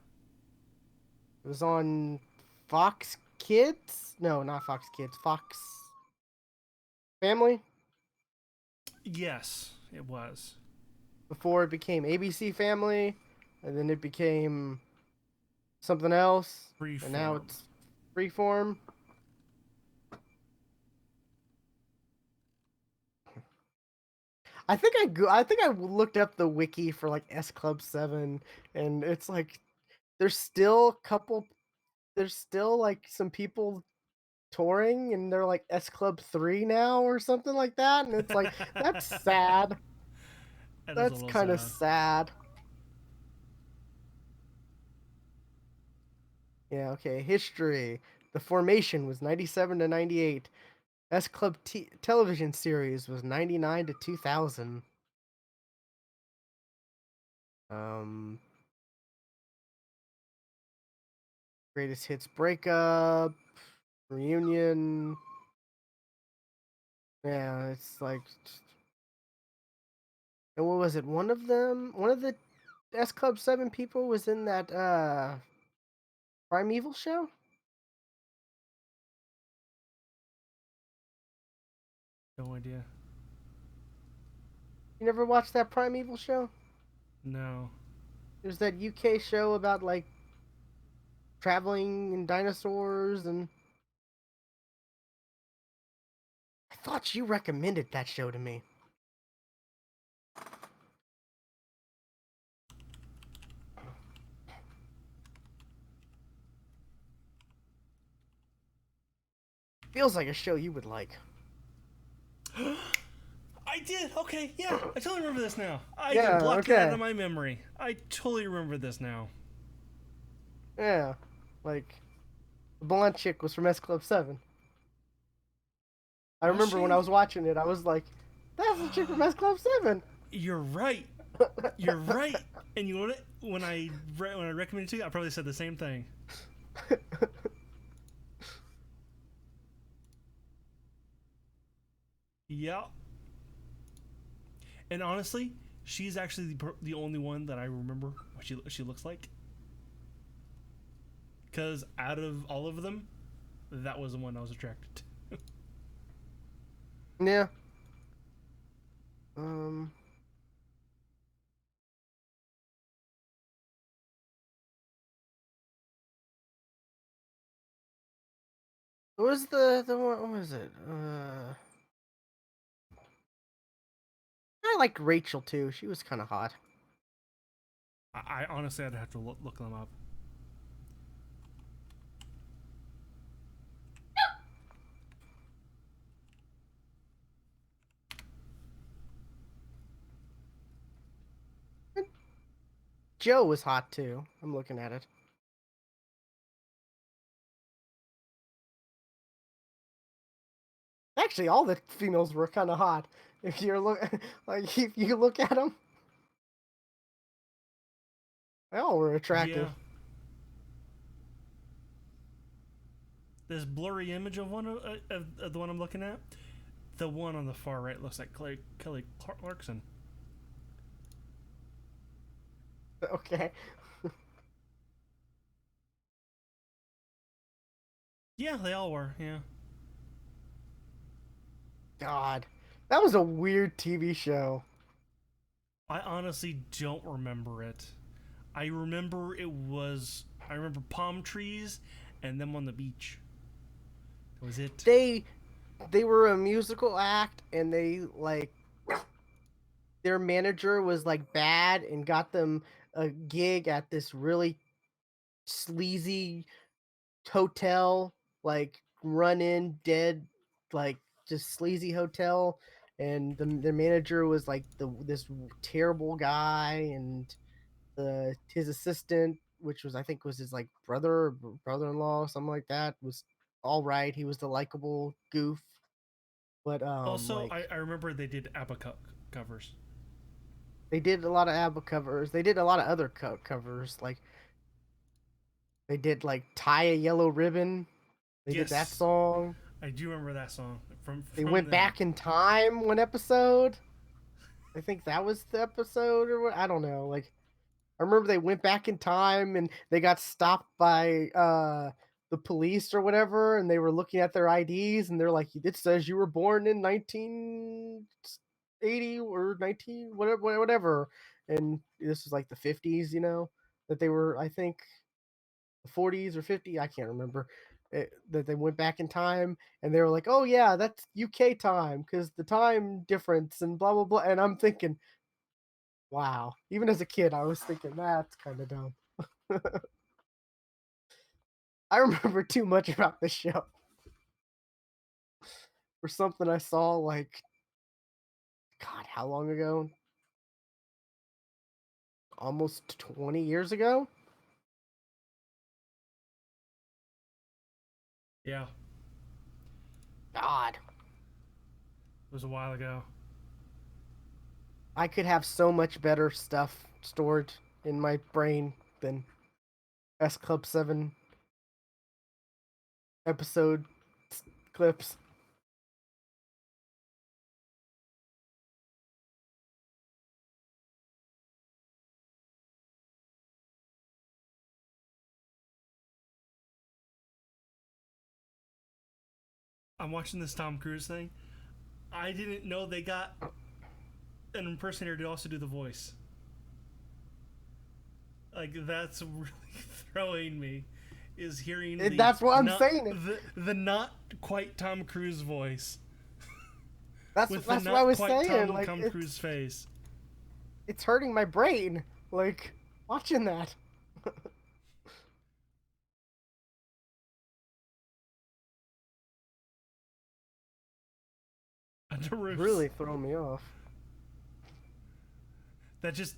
It was on Fox Kids. No, not Fox Kids. Fox Family. Yes, it was. Before it became ABC Family, and then it became something else, and now Freeform. it's Freeform. I think I looked up the wiki for like S Club 7, and it's like there's still a couple there's still like some people touring, and they're like S Club 3 now or something like that, and it's like that's sad. That is a That's little kind of sad. sad. Yeah, okay. History. The formation was 97 to 98. S Club television series was 99 to 2000. Um, greatest hits breakup, reunion. Yeah, it's like, and what was it? One of the S Club 7 people was in that Primeval show. No idea. You never watched that Primeval show? No. There's that UK show about like traveling and dinosaurs, and I thought you recommended that show to me. Feels like a show you would like. I did. Okay, yeah. I totally remember this now. I Yeah, can block that out okay. of my memory. I totally remember this now. Yeah. Like the blonde chick was from S Club 7. I Was remember when I she? was watching it, I was like, that's the chick from S Club 7. You're right. You're right. And you know what? When I recommended it to you, I probably said the same thing. Yeah. And honestly, she's actually the only one that I remember what she looks like. Because out of all of them, that was the one I was attracted to. Yeah. Um. What was the one? What was it? I liked Rachel too. She was kind of hot. I honestly, I'd have to look them up. Joe was hot too. I'm looking at it. Actually, all the females were kind of hot. If you're look like if you look at them, they all were attractive. Yeah. This blurry image of of the one I'm looking at. The one on the far right looks like Kelly Clarkson. Okay. Yeah, they all were. Yeah. God, that was a weird TV show. I honestly don't remember it. I remember it was. I remember palm trees and them on the beach. That was it. They were a musical act, and they like their manager was like bad and got them a gig at this really sleazy hotel, like run in dead, like just sleazy hotel. And the manager was like this terrible guy, and the his assistant, which was I think was his like brother or brother-in-law, something like that, was all right. He was the likable goof, but Also, like I remember they did ABBA covers. they did a lot of ABBA covers. They did a lot of other covers. Like they did like "Tie a Yellow Ribbon." They did that Yes, song. I do remember that song They from went them. back in time one episode. I think that was the episode or what. I don't know. Like I remember they went back in time and they got stopped by the police or whatever, and they were looking at their IDs and they're like, "It says you were born in 1980 or 19 whatever whatever." And this was like the 50s, that they were, I think, the 40s or 50, I can't remember. That they went back in time and they were like, "Oh yeah, that's UK time because the time difference and blah blah blah." And I'm thinking, wow. Even as a kid, I was thinking that's kind of dumb. I remember too much about the show for something I saw like, God, how long ago? Almost 20 years ago? Yeah, it God, was a while ago. I could have so much better stuff stored in my brain than S Club 7 episode clips. I'm watching this Tom Cruise thing. I didn't know they got an impersonator to also do the voice. Like that's really throwing me. Is hearing That's what I'm saying. the not quite Tom Cruise voice That's with the that's what I not was quite saying. Tom Like Tom Cruise face. it's hurting my brain. Like watching that. Under roofs. Really throwing me off. That just.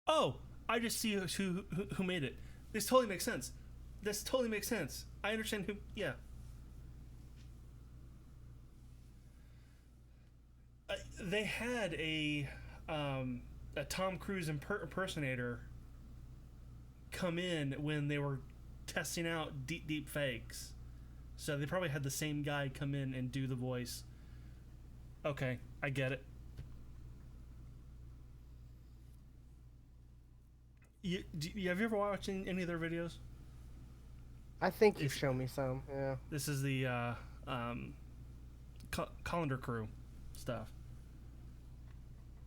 Oh, I just see who made it. This totally makes sense. This totally makes sense. I understand who. Yeah, they had a Tom Cruise impersonator come in when they were testing out deep fakes. So they probably had the same guy come in and do the voice. Okay, I get it. Have you ever watched any of their videos? I think you've It's shown me some. Yeah. This is the um, Colander Crew stuff.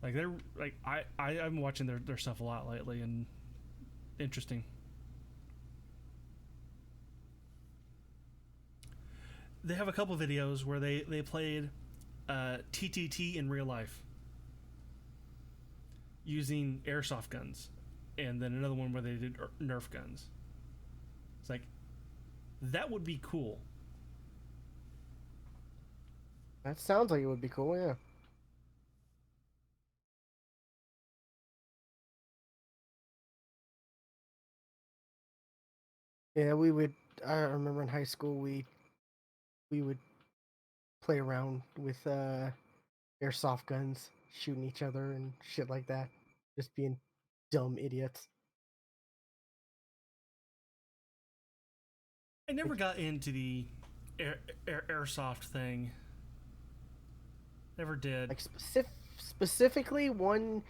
Like they're like I'm watching their stuff a lot lately and interesting. They have a couple videos where they played TTT in real life using airsoft guns, and then another one where they did Nerf guns. It's like that would be cool. That sounds like it would be cool. Yeah. Yeah, we would. I remember in high school we would play around with airsoft guns, shooting each other and shit like that, just being dumb idiots. I never Like, got into the airsoft thing. Never did. like specifically one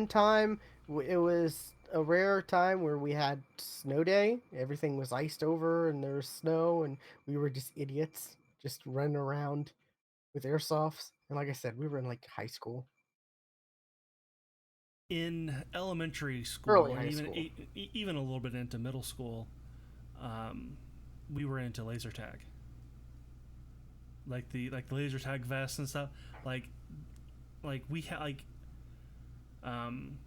time it was a rare time where we had snow day. Everything was iced over and there was snow and we were just idiots just running around with airsofts. And like I said, we were in like high school, In elementary early school, and high even school. even a little bit into middle school, um, we were into laser tag, like the laser tag vests and stuff. Like we had um,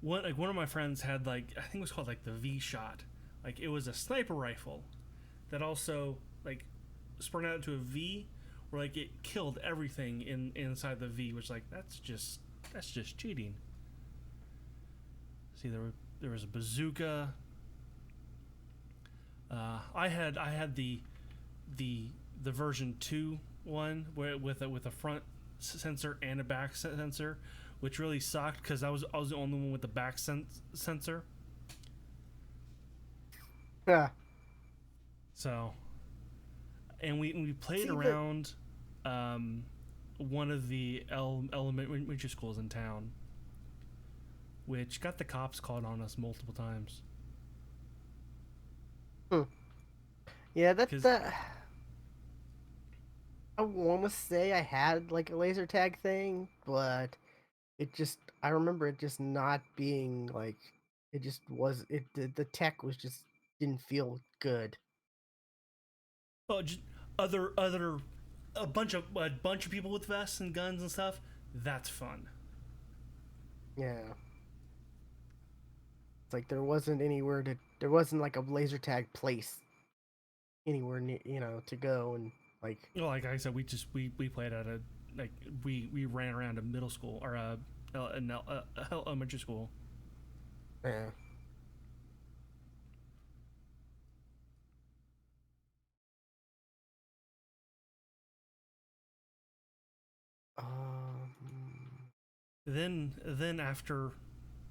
one of my friends had I think it was called like the V shot. Like it was a sniper rifle that also like sprung out into a V, where like it killed everything inside the V, which like that's just cheating. See, there was a bazooka. I had the version 2 one where with a front sensor and a back sensor, which really sucked because I was the only one with the back sensor. Yeah. So, and we played See the around um, one of the elementary schools in town, which got the cops called on us multiple times. hmm. Yeah, that Because that I want to say I had like a laser tag thing, but it just I remember it just not being like it just was it the tech was just didn't feel good. just other a bunch of people with vests and guns and stuff. That's fun. Yeah. It's like there wasn't like a laser tag place anywhere near, to go and like You know, like I said, we played at a like we ran around a middle school or an elementary school. yeah. Um Then after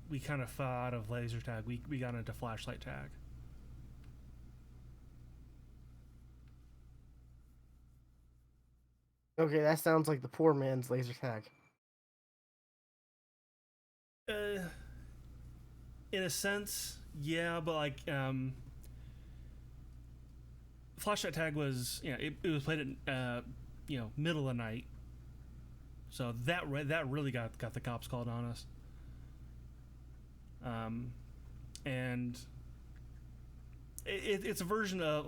we kind of fell out of laser tag, we got into flashlight tag. okay, that sounds like the poor man's laser tag. Uh, in a sense, yeah, but flashlight tag was it was played at middle of the night, so that really got the cops called on us. And it's a version of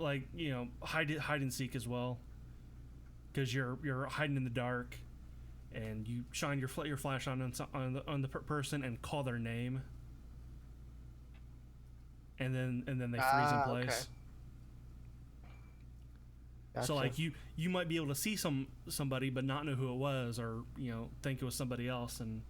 hide and seek as well, because you're hiding in the dark, and you shine your flash on the person and call their name, and then they freeze in Ah, okay. place. So Gotcha. like you might be able to see somebody but not know who it was, or think it was somebody else, and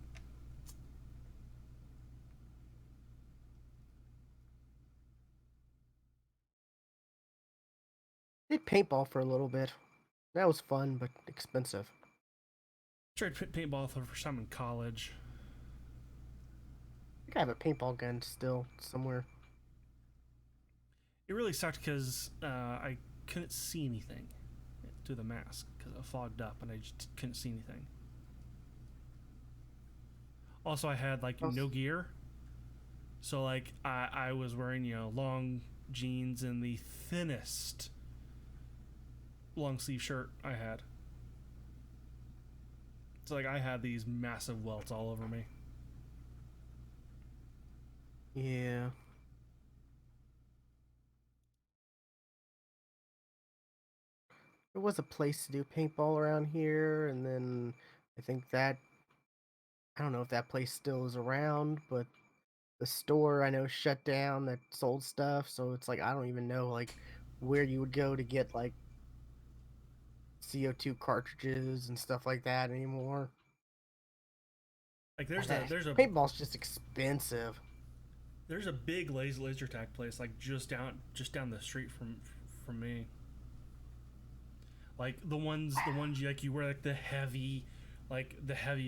Did paintball for a little bit. That was fun, but expensive. Tried paintball for the first time in college. I think I have a paintball gun still somewhere. It really sucked because I couldn't see anything through the mask because it fogged up and I just couldn't see anything. Also, I had like I no was, gear, so like I was wearing long jeans and the thinnest long sleeve shirt I had. So like I had these massive welts all over me. yeah. There was a place to do paintball around here, and then I think that I don't know if that place still is around, but the store I know shut down that sold stuff, so it's like I don't even know like where you would go to get like CO2 cartridges and stuff like that anymore. Like And that there's a paintball's just expensive. there's a big laser tag place like just down the street from me. Like the ones you like you wear like the heavy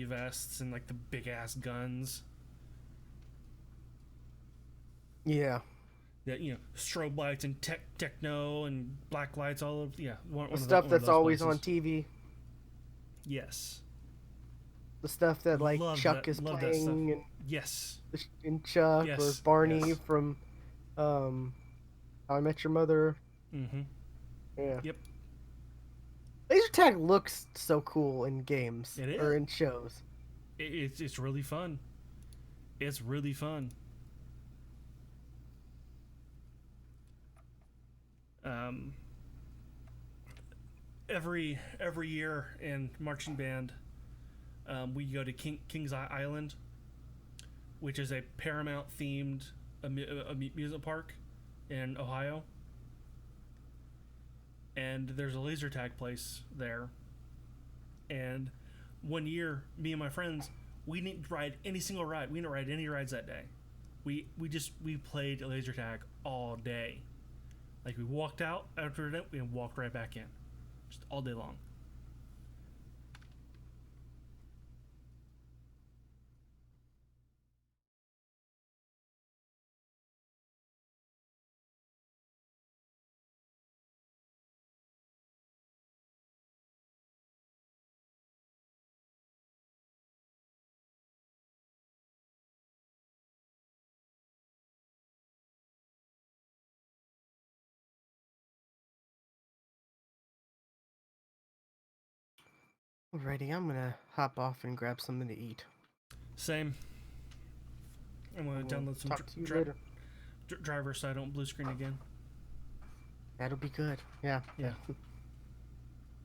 vests and like the big ass guns. Yeah, That strobe lights and techno and black lights all over. Yeah, the stuff one of that's those always on places. TV, Yes, the stuff that like Chuck is love that stuff. playing and Yes, in Chuck or yes, Barney yes. from um How I Met Your Mother. Mm-hmm. Yeah. Yep, Laser tag looks so cool in games it or is. in shows. It's really fun. It's really fun. Um, every year in marching band, we go to Kings Island, which is a Paramount themed amusement park in Ohio, and there's a laser tag place there. And one year, me and my friends, we didn't ride any single ride. We didn't ride any rides that day. We played laser tag all day. Like we walked out after it, we walked right back in, just all day long. Alrighty, I'm gonna hop off and grab something to eat. Same. I'm I gonna will download some talk to you later. driver so I don't blue screen again. That'll be good. Yeah. Yeah.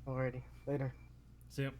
Alrighty, later. See ya.